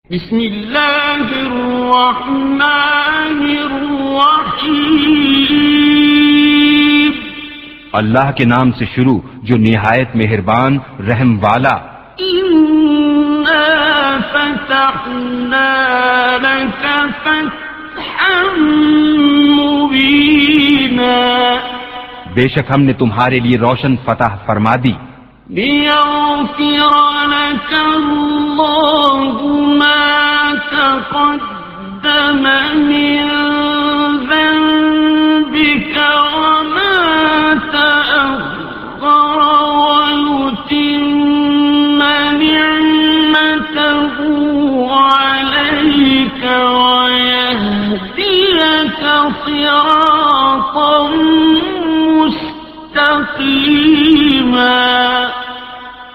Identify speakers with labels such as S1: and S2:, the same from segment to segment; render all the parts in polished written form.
S1: بسم اللہ الرحمن الرحیم،
S2: اللہ کے نام سے شروع جو نہایت مہربان رحم والا۔
S1: اِنَّا فَتَحْنَا لَكَ فَتْحًا مُبِينًا،
S2: بے شک ہم نے تمہارے لیے روشن فتح فرما دی،
S1: لِيَغْفِرَ لَكَ اللَّهُ مَا تَقَدَّمَ مِن ذَنبِكَ وَمَا تَأَخَّرَ وَيُتِمَّ نِعْمَتَهُ عَلَيْكَ وَيَهْدِيَكَ صِرَاطًا مُسْتَقِيمًا،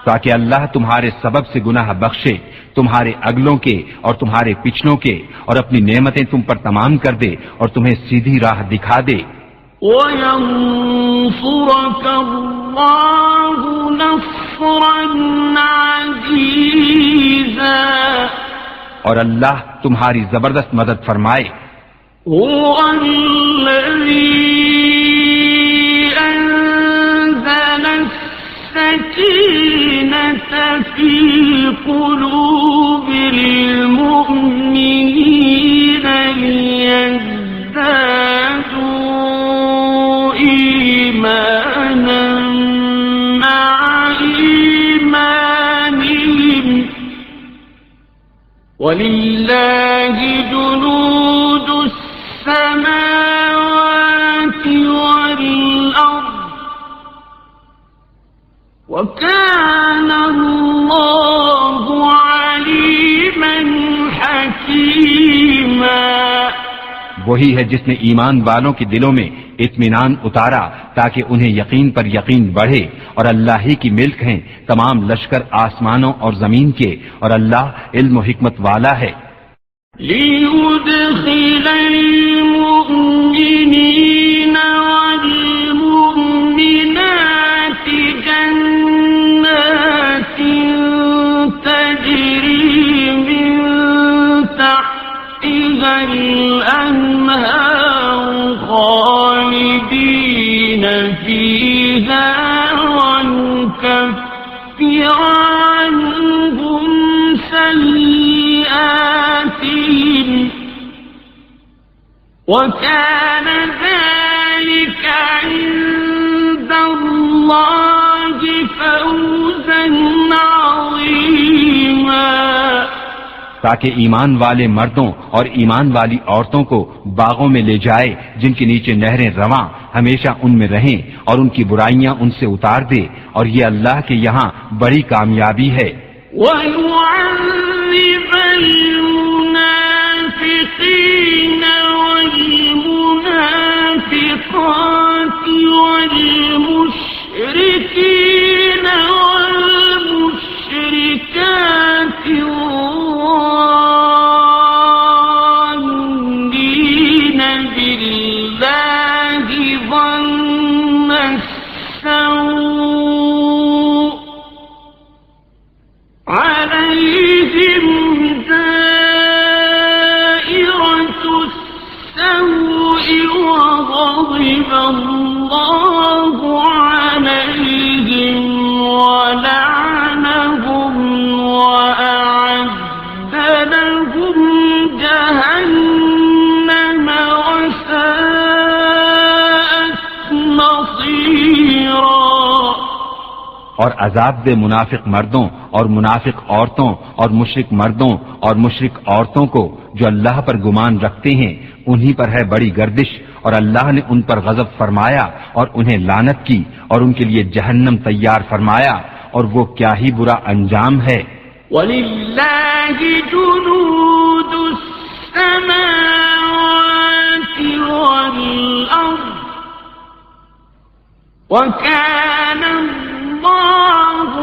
S2: تاکہ اللہ تمہارے سبب سے گناہ بخشے، تمہارے اگلوں کے اور تمہارے پچھلوں کے، اور اپنی نعمتیں تم پر تمام کر دے اور تمہیں سیدھی راہ دکھا دے،
S1: وَيَنصُرَكَ اللَّهُ نَصْرًا عَزِيزًا،
S2: اور اللہ تمہاری زبردست مدد فرمائے۔
S1: هُوَ الَّذِي أَنزَلَ السَّكِينَةَ فِي قُلُوبِ الْمُؤْمِنِينَ لِيَزْدَادُوا إِيمَانًا مَعَ إِيمَانِهِمْ، وَلِلَّهِ جُنُودُ السَّمَاوَاتِ وَالْأَرْضِ، وَكَانَ اللَّهُ عَلِيمًا حَكِيمًا،
S2: وہی ہے جس نے ایمان والوں کے دلوں میں اطمینان اتارا تاکہ انہیں یقین پر یقین بڑھے، اور اللہ ہی کی ملک ہیں تمام لشکر آسمانوں اور زمین کے، اور اللہ علم و حکمت والا ہے۔
S1: لِيُدْخِلَ الْمُؤْمِنِينَ وَالْمُؤْمِنَاتِ جَنَّاتٍ تَجْرِي مِن تَحْتِهَا الْأَنْهَارُ خَالِدِينَ فِيهَا وَيُكَفِّرَ عَنْهُمْ سَيِّئَاتِهِمْ، وَكَانَ ذَلِكَ عِندَ اللَّهِ فَوْزًا عَظِيمًا،
S2: تاکہ ایمان والے مردوں اور ایمان والی عورتوں کو باغوں میں لے جائے جن کے نیچے نہریں رواں، ہمیشہ ان میں رہیں اور ان کی برائیاں ان سے اتار دے، اور یہ اللہ کے یہاں بڑی کامیابی ہے۔
S1: وَيُعَذِّبَ الْمُنَافِقِينَ وَالْمُنَافِقَاتِ وَالْمُشْرِكِينَ وَالْمُشْرِكَاتِ الظَّانِّينَ بِاللَّهِ ظَنَّ السَّوْءِ عَلَيْهِمْ دَائِرَةُ السَّوْءِ وَغَضِبَ اللَّهُ عَلَيْهِمْ وَلَعَنَهُمْ وَأَعَدَّ لَهُمْ جَهَنَّمَ وَسَاءَتْ مَصِيرًا،
S2: اور عذاب دے منافق مردوں اور منافق عورتوں اور مشرک مردوں اور مشرک عورتوں کو جو اللہ پر گمان رکھتے ہیں، انہی پر ہے بڑی گردش، اور اللہ نے ان پر غضب فرمایا اور انہیں لعنت کی اور ان کے لیے جہنم تیار فرمایا، اور وہ کیا ہی برا انجام ہے۔
S1: وَلِلَّهِ جُنُودُ السَّمَاوَاتِ وَالْأَرْضِ، وَكَانَ اللَّهُ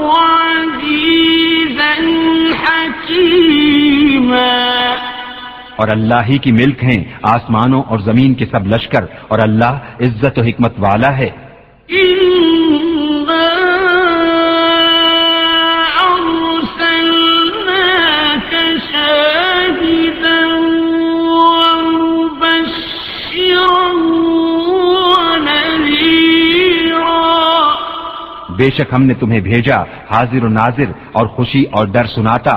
S1: عَزِيزًا حَكِيمًا،
S2: اور اللہ ہی کی ملک ہیں آسمانوں اور زمین کے سب لشکر، اور اللہ عزت و حکمت والا ہے۔
S1: إِنَّا أَرْسَلْنَاكَ
S2: بے شک ہم نے تمہیں بھیجا حاضر و ناظر اور خوشی اور ڈر سناتا،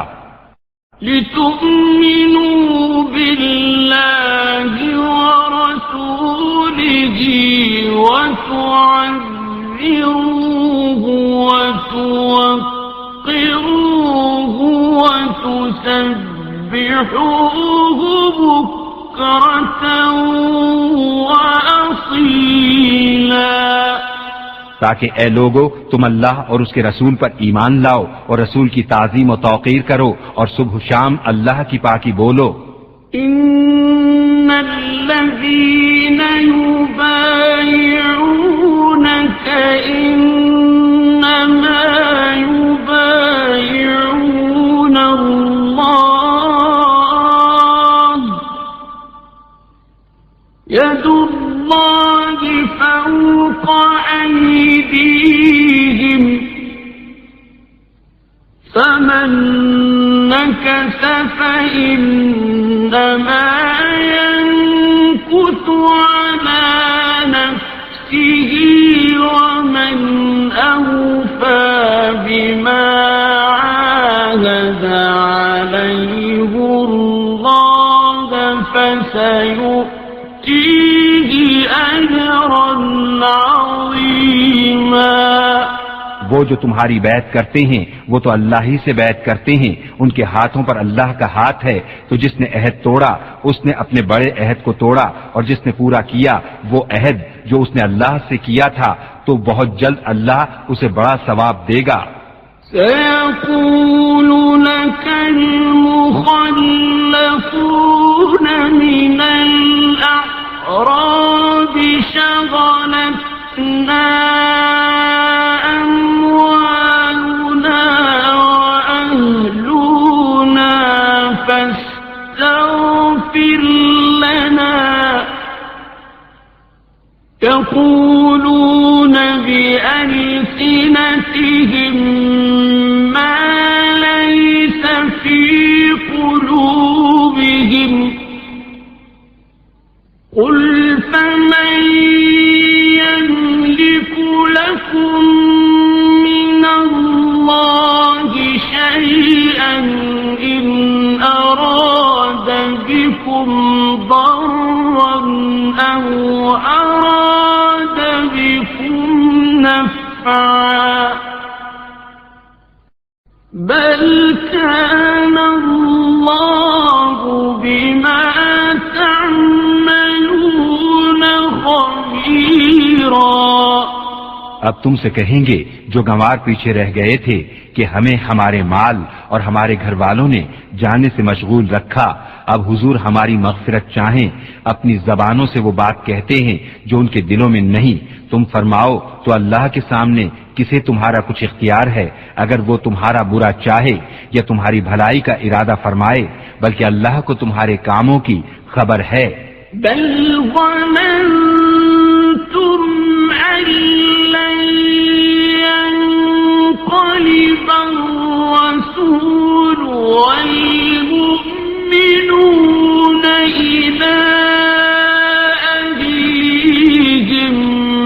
S1: لتؤمنوا بالله ورسوله وتعذروه وتوقروه وتسبحوه بكرة وأصيلا،
S2: تاکہ اے لوگو تم اللہ اور اس کے رسول پر ایمان لاؤ اور رسول کی تعظیم و توقیر کرو اور صبح و شام اللہ کی پاکی بولو۔
S1: ان الذين يبايعونك انما يبايعون الله يد الله فوق أيديهم فمن نكث فإنما ينكث على نفسه ومن أوفى بما عاهد عليه الله فسيؤتيه أجرا عظيما۔
S2: وہ جو تمہاری بیعت کرتے ہیں وہ تو اللہ ہی سے بیعت کرتے ہیں، ان کے ہاتھوں پر اللہ کا ہاتھ ہے، تو جس نے عہد توڑا اس نے اپنے بڑے عہد کو توڑا، اور جس نے پورا کیا وہ عہد جو اس نے اللہ سے کیا تھا تو بہت جلد اللہ اسے بڑا ثواب دے گا۔
S1: سيقول لك المخلفون من الأعراب شغلتنا أموالنا وأهلنا فاستغفر لنا، يقولون بألسنتهم ما ليس في قلوبهم، قل فمن يملك لكم من الله شيئا إن أراد بكم ضرا أو أراد بكم نفعا، بل كان الله بما تعملون خبيرا۔
S2: اب تم سے کہیں گے جو گنوار پیچھے رہ گئے تھے کہ ہمیں ہمارے مال اور ہمارے گھر والوں نے جانے سے مشغول رکھا، اب حضور ہماری مغفرت چاہیں، اپنی زبانوں سے وہ بات کہتے ہیں جو ان کے دلوں میں نہیں، تم فرماؤ تو اللہ کے سامنے کسے تمہارا کچھ اختیار ہے اگر وہ تمہارا برا چاہے یا تمہاری بھلائی کا ارادہ فرمائے، بلکہ اللہ کو تمہارے کاموں کی خبر ہے۔
S1: بل ظننتم أن لن ينقلب الرسول والمؤمنون إلى أهليهم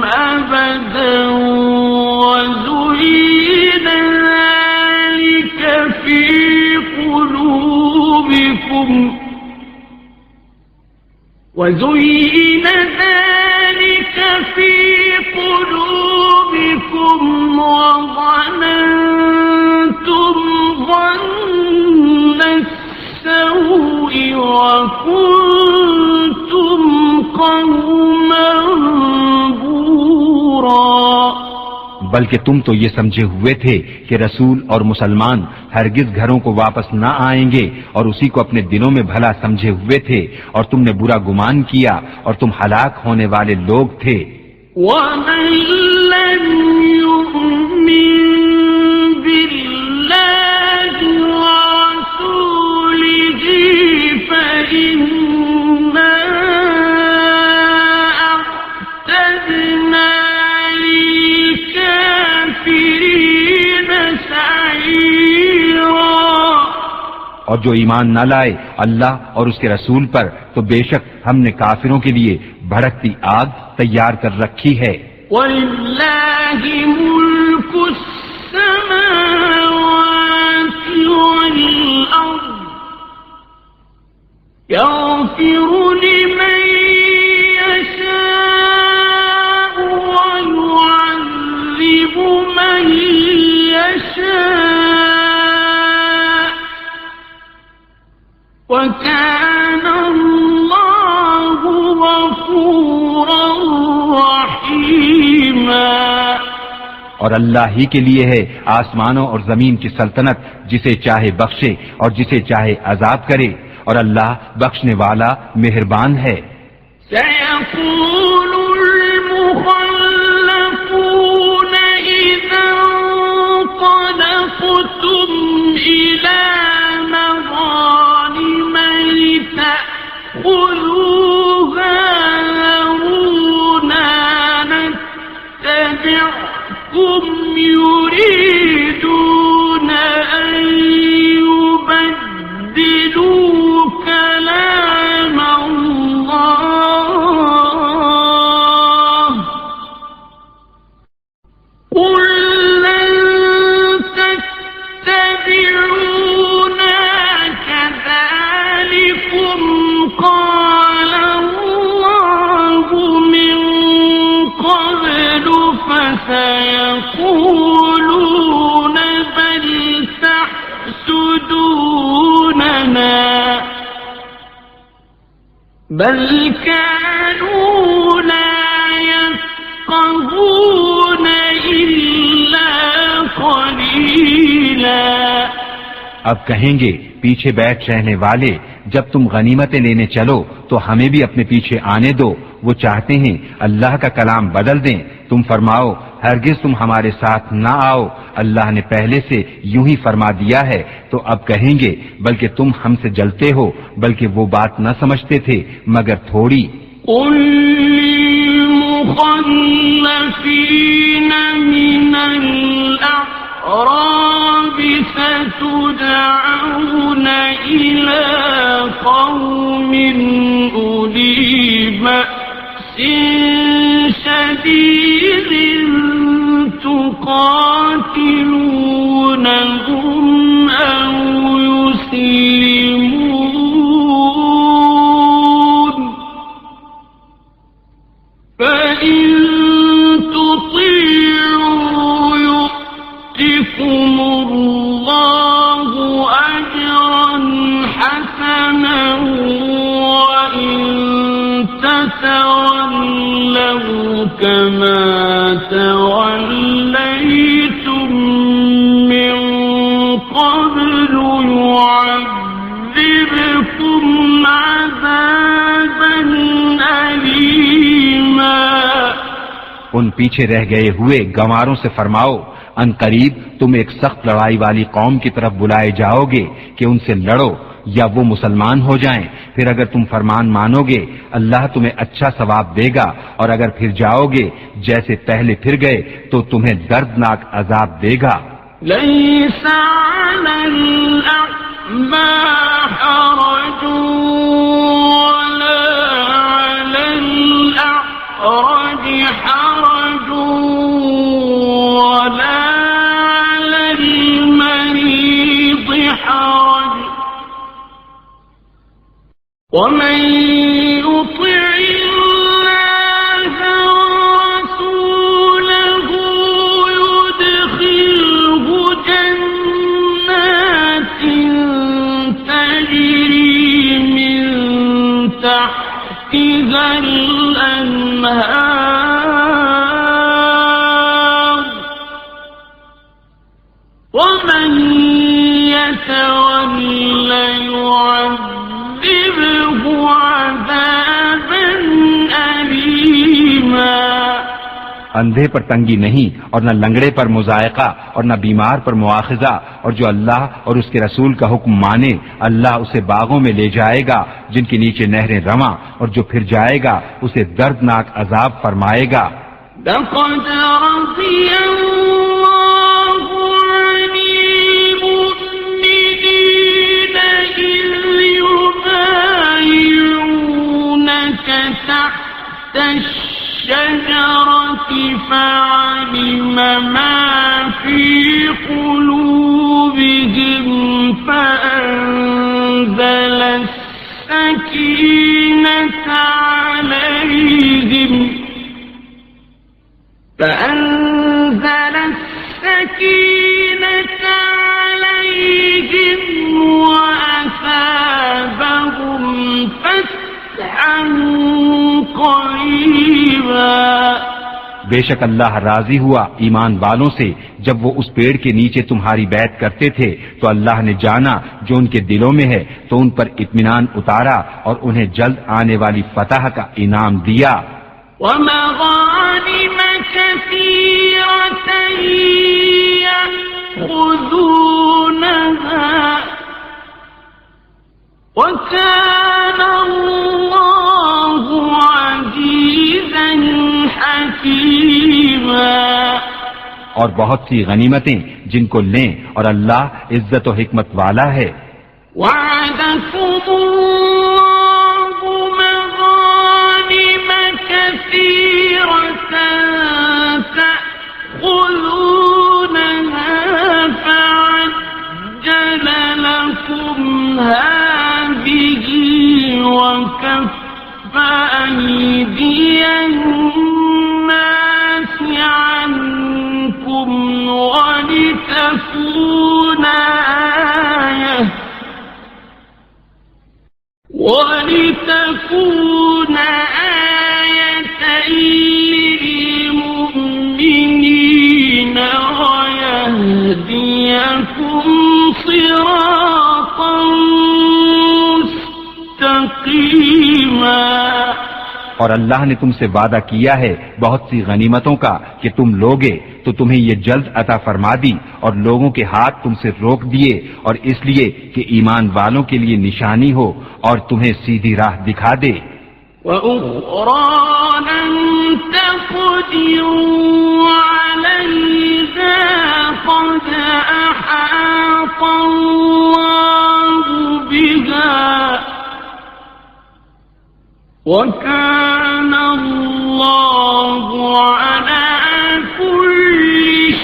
S1: أبدا وزين ذلك في قلوبكم وظننتم ظن السوء وكنتم قوما بورا۔
S2: بلکہ تم تو یہ سمجھے ہوئے تھے کہ رسول اور مسلمان ہرگز گھروں کو واپس نہ آئیں گے اور اسی کو اپنے دلوں میں بھلا سمجھے ہوئے تھے، اور تم نے برا گمان کیا اور تم ہلاک ہونے والے لوگ تھے۔
S1: وَمَن لَّمْ يُؤْمِن بِاللَّهِ وَرَسُولِهِ فَإِنَّا أَعْتَدْنَا لِلْكَافِرِينَ سَعِيرًا۔
S2: اور جو ایمان نہ لائے اللہ اور اس کے رسول پر تو بے شک ہم نے کافروں کے لیے بھڑکتی آگ تیار کر رکھی ہے۔
S1: وَلِلَّهِ مُلْكُ السَّمَاوَاتِ وَالْأَرْضِ يَغْفِرُ لِمَن يَشَاءُ وَيُعَذِّبُ مَن يَشَاءُ وَكَانَ اللَّهُ غَفُورًا رَّحِيمًا۔
S2: اور اللہ ہی کے لیے ہے آسمانوں اور زمین کی سلطنت، جسے چاہے بخشے اور جسے چاہے عذاب کرے، اور اللہ بخشنے والا مہربان ہے۔
S1: سيقول المخلفون إذا انطلقتم إلى مغانم لتأخذوها ذرونا نتبعكم يريدون أن يبدلوا كلام الله قل لن تتبعونا كذلكم قال الله من قبل فسيقولون بل تحسدوننا بل كانوا لا يفقهون إلا قليلا۔
S2: اب کہیں گے پیچھے بیٹھ رہنے والے، جب تم غنیمتیں لینے چلو تو ہمیں بھی اپنے پیچھے آنے دو، وہ چاہتے ہیں اللہ کا کلام بدل دیں۔ تم فرماؤ ہرگز تم ہمارے ساتھ نہ آؤ، اللہ نے پہلے سے یوں ہی فرما دیا ہے۔ تو اب کہیں گے بلکہ تم ہم سے جلتے ہو، بلکہ وہ بات نہ سمجھتے تھے مگر تھوڑی۔
S1: قل للمخلفين من الأعراب ستدعون إلى قوم أولي بأس شديد تقاتلونهم أو يسلمون فإن تطيعوا يؤتكم الله أجرا حسنا وإن تتولوا كما توليتم من قبل يعذبكم عذابا أليما۔
S2: ان پیچھے رہ گئے ہوئے گنواروں سے فرماؤ ان قریب تم ایک سخت لڑائی والی قوم کی طرف بلائے جاؤ گے کہ ان سے لڑو یا وہ مسلمان ہو جائیں، پھر اگر تم فرمان مانو گے اللہ تمہیں اچھا ثواب دے گا، اور اگر پھر جاؤ گے جیسے پہلے پھر گئے تو تمہیں دردناک عذاب دے گا۔
S1: ليس على الأعمى حرج ولا على الأعرج حرج ولا على المريض حرج ومن يطع الله ورسوله يدخله جنات تجري من تحتها الأنهار ومن يتول يعذبه عذابا أليما۔
S2: اندھے پر تنگی نہیں اور نہ لنگڑے پر مضائقہ اور نہ بیمار پر مواخذہ، اور جو اللہ اور اس کے رسول کا حکم مانے اللہ اسے باغوں میں لے جائے گا جن کے نیچے نہریں رواں، اور جو پھر جائے گا اسے دردناک عذاب فرمائے گا۔
S1: لقد رضي الله عن المؤمنين إذ يبايعونك تحت الشجرة الشجرة فعلم ما في قلوبهم فأنزل السكينة عليهم وأثابهم فتحا قريبا.
S2: بے شک اللہ راضی ہوا ایمان والوں سے جب وہ اس پیڑ کے نیچے تمہاری بیعت کرتے تھے تو اللہ نے جانا جو ان کے دلوں میں ہے تو ان پر اطمینان اتارا اور انہیں جلد آنے والی فتح کا انعام دیا.
S1: وَمَغَانِمَ كَثِيرَةً يَأْخُذُونَهَا وَكَانَ اللَّهُ عَزِيزًا حَكِيمًا.
S2: اور بہت سی غنیمتیں جن کو لیں اور اللہ عزت و حکمت والا ہے.
S1: وَعَدَكُمُ اللَّهُ مَغَانِمَ كَثِيرَةً تَأْخُذُونَهَا فَعَجَّلَ لَكُمْ هَٰذِهِ وَكَفَّ أَيْدِيَ النَّاسِ عَنكُمْ وَلِتَكُونَ آيَةً لِّلْمُؤْمِنِينَ وَيَهْدِيَكُمْ صِرَاطًا مُّسْتَقِيمًا.
S2: اور اللہ نے تم سے وعدہ کیا ہے بہت سی غنیمتوں کا کہ تم لوگے تو تمہیں یہ جلد عطا فرما دی اور لوگوں کے ہاتھ تم سے روک دیے اور اس لیے کہ ایمان والوں کے لیے نشانی ہو اور تمہیں سیدھی راہ دکھا دے.
S1: وَأُخْرَىٰ لَمْ تَقْدِرُوا عَلَيْهَا قَدْ أَحَاطَ اللَّهُ بِهَا وَكَانَ اللَّهُ عَلَىٰ كُلِّ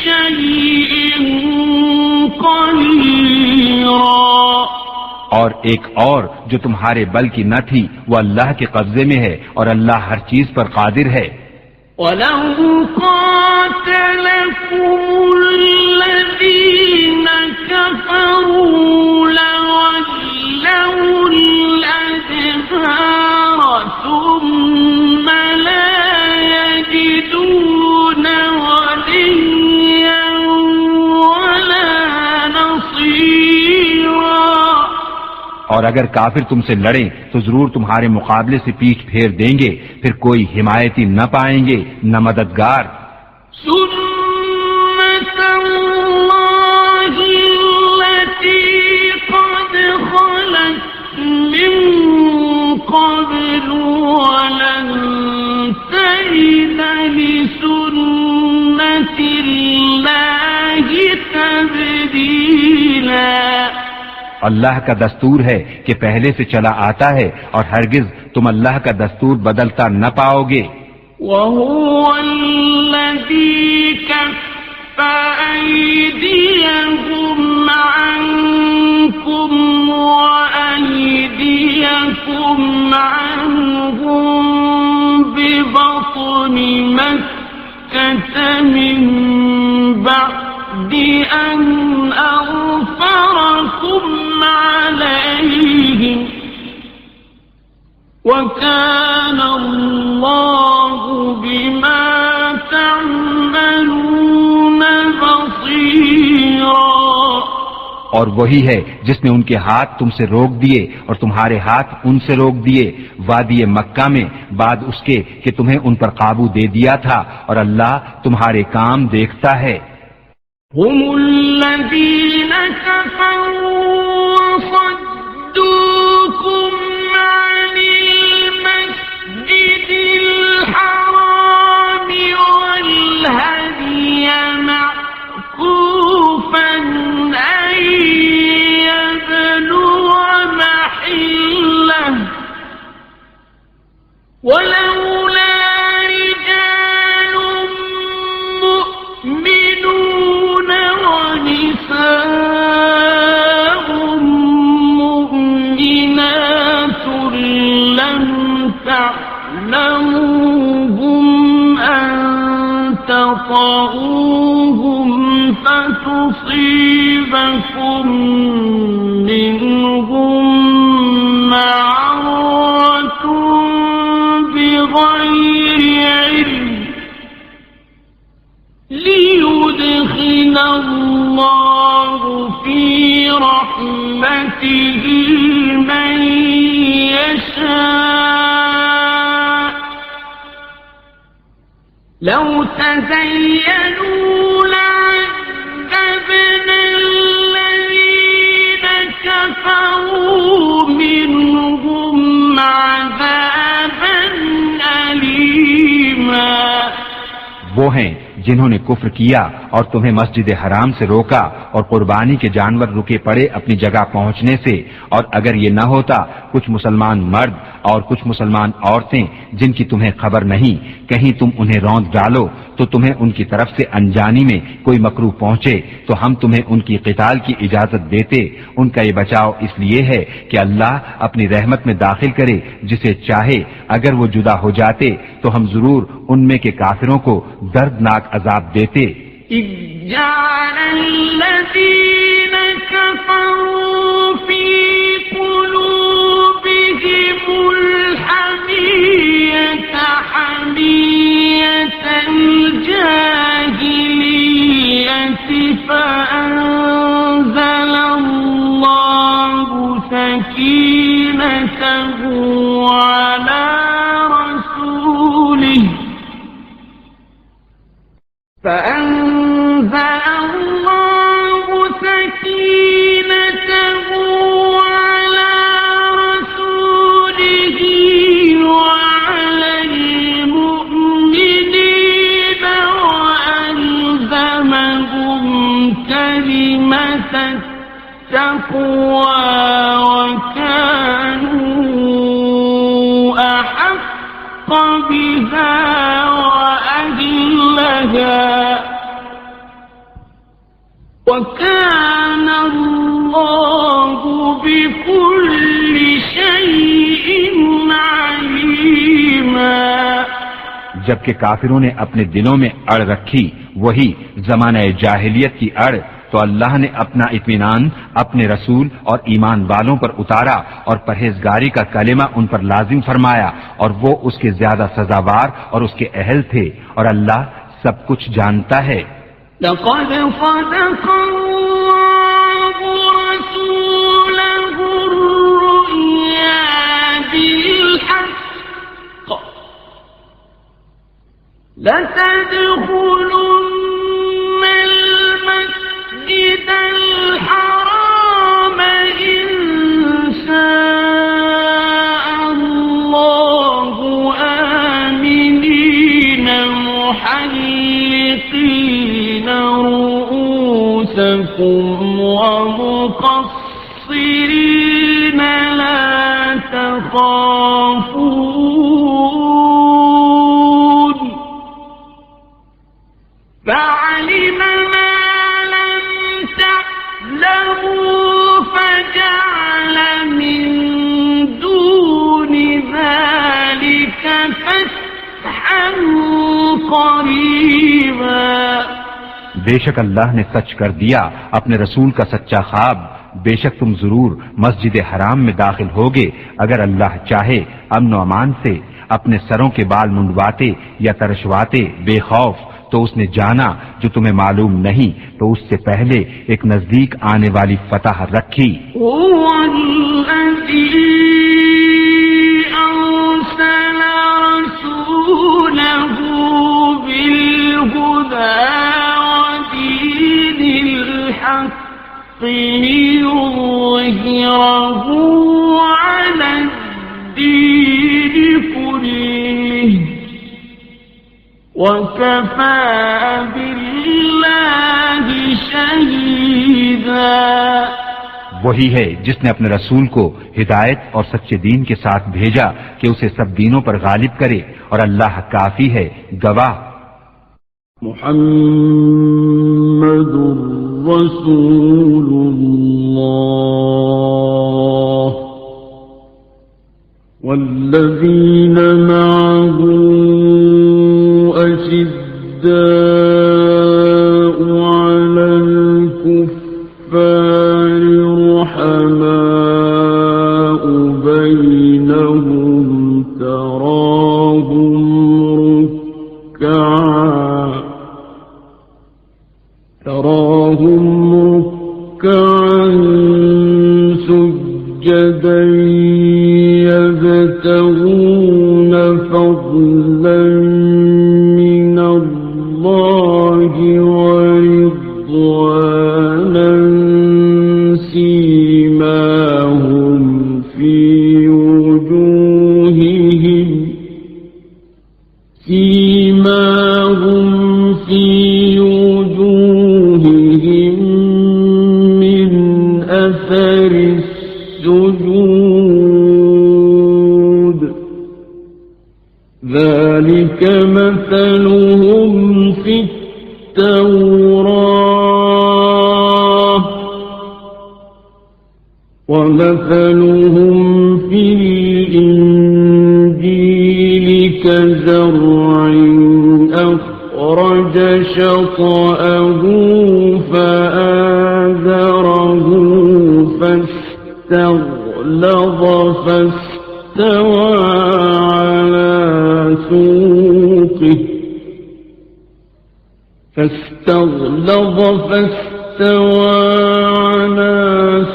S1: شَيْءٍ قَدِيرًا.
S2: اور ایک اور جو تمہارے بل کی نہ تھی وہ اللہ کے قبضے میں ہے اور اللہ ہر چیز پر قادر ہے.
S1: وَلَوْ قَاتَلَكُمُ الَّذِينَ كَفَرُوا لَوَلَّوُا الْأَدْبَارَ ثُمَّ لَا يَجِدُونَ وَلِيًّا وَلَا نَصِيرًا.
S2: اور اگر کافر تم سے لڑیں تو ضرور تمہارے مقابلے سے پیٹھ پھیر دیں گے پھر کوئی حمایتی نہ پائیں گے نہ مددگار.
S1: سُنَّةَ اللَّهِ الَّتِي قَدْ خَلَتْ مِن قَبْلُ وَلَن تَجِدَ لِسُنَّةِ اللَّهِ تَبْدِيلًا.
S2: اللہ کا دستور ہے کہ پہلے سے چلا آتا ہے اور ہرگز تم اللہ کا دستور بدلتا نہ پاؤ گے.
S1: وَهُوَ الَّذِي كَفَّ أَيْدِيَهُمْ عَنكُمْ وَأَيْدِيَكُمْ عَنْهُمْ بِبَطْنِ مَكَّةَ مِن بَعْدِ أَنْ أَظْفَرَكُمْ عَلَيْهِمْ وَكَانَ اللَّهُ بِمَا تَعْمَلُونَ بَصِيرًا.
S2: اور وہی ہے جس نے ان کے ہاتھ تم سے روک دیے اور تمہارے ہاتھ ان سے روک دیے وادی مکہ میں بعد اس کے کہ تمہیں ان پر قابو دے دیا تھا اور اللہ تمہارے کام دیکھتا ہے.
S1: هم الذين كفروا وصدوكم عن المسجد الحرام والهدي معكوفا أن يبلغ محله ولولا رجال تعلموهم أن تطؤوهم فتصيبكم منهم معرة بغير علم ليدخل الله في رحمته من يشاء لو تزينوا لعذبنا الذين كفروا منهم عذابا أليما.
S2: وہ ہیں جنہوں نے کفر کیا اور تمہیں مسجد حرام سے روکا اور قربانی کے جانور رکے پڑے اپنی جگہ پہنچنے سے، اور اگر یہ نہ ہوتا کچھ مسلمان مرد اور کچھ مسلمان عورتیں جن کی تمہیں خبر نہیں، کہیں تم انہیں روند ڈالو تو تمہیں ان کی طرف سے انجانی میں کوئی مکروہ پہنچے تو ہم تمہیں ان کی قتال کی اجازت دیتے. ان کا یہ بچاؤ اس لیے ہے کہ اللہ اپنی رحمت میں داخل کرے جسے چاہے. اگر وہ جدا ہو جاتے تو ہم ضرور ان میں کے کافروں کو دردناک عذاب دیتے.
S1: إذ جعل الذين كفروا في قلوبهم الحمية حمية الجاهلية فأنزل الله سكينته على رسوله فأنزل الله سكينته على رسوله وعلى المؤمنين وألزمهم كلمة التقوى وكانوا أحق بها وأهلها وكان الله بكل شيء عليما.
S2: جبکہ کافروں نے اپنے دلوں میں اڑ رکھی وہی زمانہ جاہلیت کی اڑ، تو اللہ نے اپنا اطمینان اپنے رسول اور ایمان والوں پر اتارا اور پرہیزگاری کا کلمہ ان پر لازم فرمایا، اور وہ اس کے زیادہ سزاوار اور اس کے اہل تھے، اور اللہ سب کچھ جانتا ہے.
S1: لقد صدق الله رسوله الرؤيا بالحق لتدخلن المسجد الحرام إن شاء الله آمنين محلقين رؤوسكم ومقصرين لا تخافون فعلم ما لم تعلموا فجعل من دون ذلك فتحا قريبا.
S2: بے شک اللہ نے سچ کر دیا اپنے رسول کا سچا خواب، بے شک تم ضرور مسجد حرام میں داخل ہوگے اگر اللہ چاہے امن و امان سے، اپنے سروں کے بال منڈواتے یا ترشواتے بے خوف. تو اس نے جانا جو تمہیں معلوم نہیں تو اس سے پہلے ایک نزدیک آنے والی فتح رکھی.
S1: ليظهره على الدين كله وكفى بالله شهيدا.
S2: وہی ہے جس نے اپنے رسول کو ہدایت اور سچے دین کے ساتھ بھیجا کہ اسے سب دینوں پر غالب کرے، اور اللہ کافی ہے گواہ.
S1: محمد رسول اللہ والذين معه أشداء على الكفار رحماء بينهم تراهم ركعا سجدا يبتغون فضلا من الله ورضوانا سيماهم في وجوههم من أثر السجود ذلك مثلهم في التوراة ومثلهم في الإنجيل كزرع أخرج شطأه فآزره فاستغلظ فاستوى على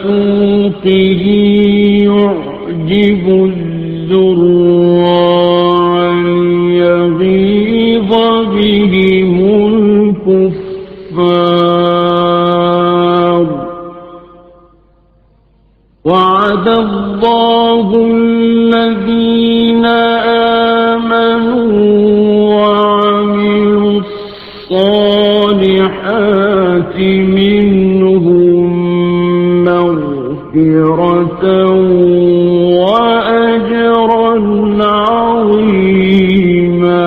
S1: سوقه يعجب الزراع ليغيظ بهم الكفار وعد الله الذين آمنوا وعملوا الصالحات منهم مغفرة وأجرا عظيما